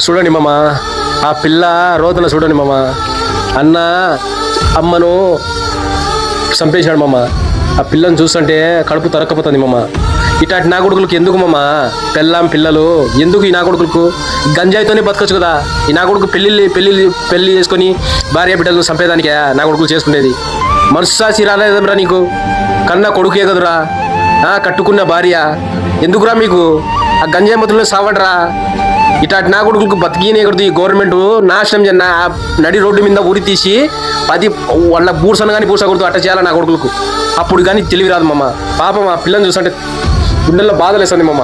చూడండి మామ, ఆ పిల్ల రోదన చూడండి మామ. అన్న అమ్మను చంపేశాడు మామ. ఆ పిల్లని చూస్తుంటే కడుపు తరక్కపోతుంది మామ. ఇట్లాంటి నా కొడుకులకి ఎందుకు మామ? పిల్లలు ఎందుకు ఈ నా కొడుకులకు? గంజాయితోనే బతకచ్చు కదా. ఈ నా కొడుకు పెళ్ళి చేసుకొని భార్య బిడ్డలను చంపేదానికే నా కొడుకులు చేసుకునేది. మనస్సాచి రాలేదురా నీకు? కన్నా కొడుకే కదురా, కట్టుకున్న భార్య. ఎందుకురా మీకు ఆ గంజాయి మతుల్లో సావడరా? ఇట్లాంటి నా కొడుకులకు బతికినేకూడదు. ఈ గవర్నమెంట్ నాశనం నడి రోడ్డు మీద ఉరి తీసి 10 వాళ్ళ బూర్సను కానీ పూసకూడదు. అట్ట చేయాలి నా కొడుకులకు. అప్పుడు కానీ తెలివి రాదు మామ. పాపం ఆ పిల్లని చూస్తుంటే గుండెల్లో బాధలేస్తుంది మామ.